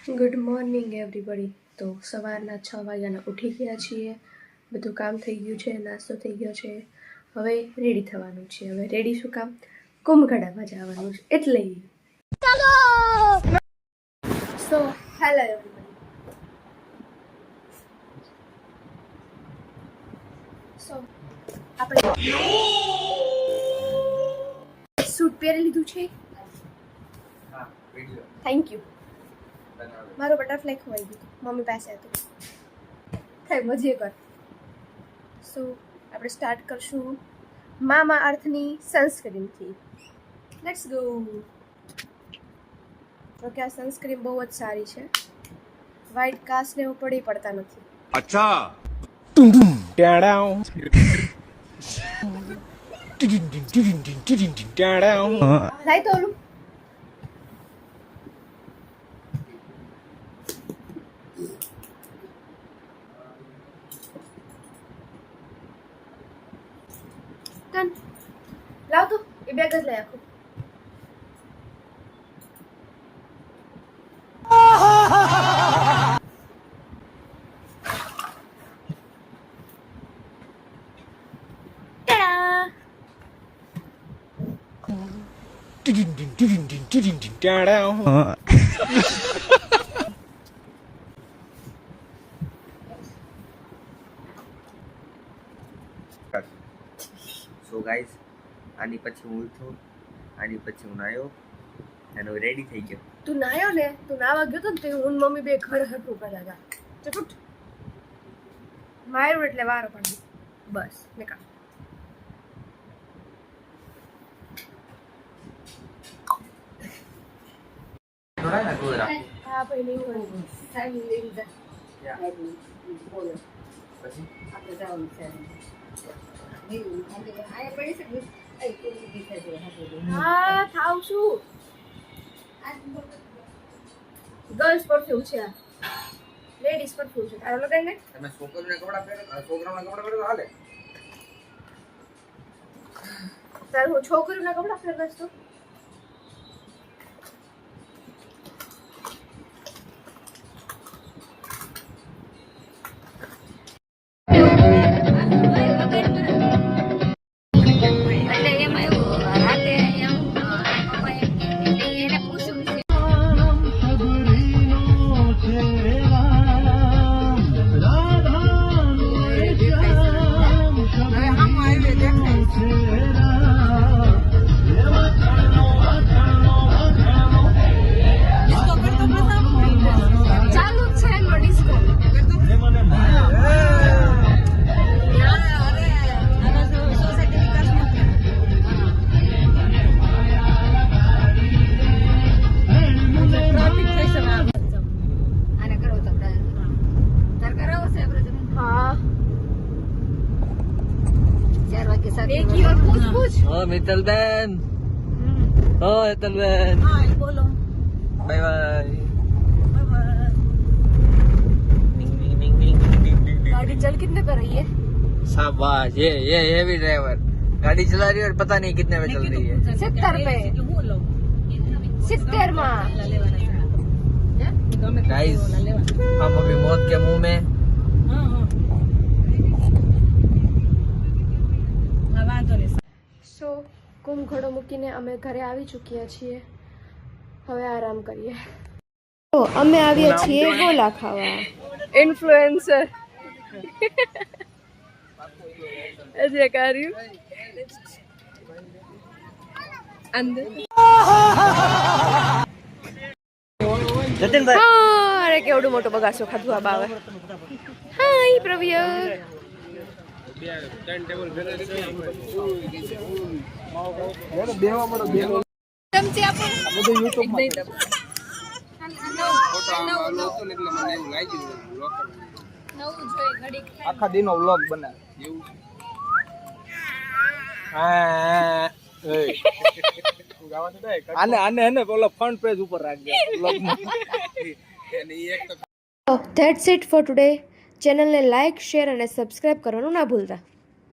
Good morning everybody. તો સવારના 6 વાગ્યાના ઉઠી ગયા છીએ, બધું કામ થઈ ગયું છે, નાસ્તો થઈ ગયો છે, હવે રેડી થવાનું છે. હવે રેડી શું કામ? કુંભકડામાં જવાનું છે એટલે. So hello everybody. સો આપણે સૂટ પહેરી લીધું છે. Thank you. મારો બટરફ્લાય ખોવાઈ ગયું, મમ્મી પાસે હતું. થાય મજે કર. સો આપણે સ્ટાર્ટ કરશું મામા અર્થની સનસ્ક્રીનથી. Let's go. જોકે આ સનસ્ક્રીન બહુ જ સારી છે, વ્હાઇટ કાસ્ટ ને એવું પડી પડતા નથી. અચ્છા લાઈ તો ઓલું. લાવ તો એ બેગ જ લઈ આખું. સો ગાઈઝ, આની પછી હું ઉઠો, આની પછી હું નાયો અને હું રેડી થઈ ગયો. તું નાયો ને, તું નાવા ગયો તો ને, તે હું મમ્મી બે ઘર હટું કર્યા હતા. ચટુટ માર્યું એટલે વાર પડી. બસ નીકળ. થોડા ના ગોરા હા ભાઈ નહીં હોય. ટાઈમ લઈ જા. પછી હા થાવ છું. ગર્લ્સ પરફ્યુમ છે, લેડીઝ પરફ્યુમ છે. તારો લગાઈ ને. તમે છોકરીઓના કપડા પહેરો, છોકરાઓના કપડા પહેરો તો હાલે. તાર હું છોકરીઓના કપડા પહેરવાસ તો મિત્તલબેન. ઓ મિત્તલબેન, બોલો. Bye bye. गाड़ी चल कितने पे रही है? शाबाश, ये हेवी ड्राइवर गाड़ी चला रही है और पता नहीं कितने पे चल रही है. 70 पे. 70 માં. गाइस, हम अभी मौत के मुंह में. સો કુંભઘડો મૂકીને અમે ઘરે આવી ચૂક્યા છીએ. હવે આરામ કરીએ. તો અમે આવ્યા છીએ ગોલા ખાવા. ઇન્ફ્લુએન્સર ऐसे कर रही हूँ अंदर. જતીનભાઈ, અરે કેવડું મોટું બગાસો ખાધું આ બાવે. હાય પ્રવ્ય. ચમચી આપો. આખા દીનો વ્લોગ બનાવે એવું. આને પેલો ફ્રન્ટ પેજ ઉપર રાખજે વ્લોગમાં. That's it four today. ચેનલને લાઇક, શેર અને સબસ્ક્રાઇબ કરવાનું ના ભૂલતા.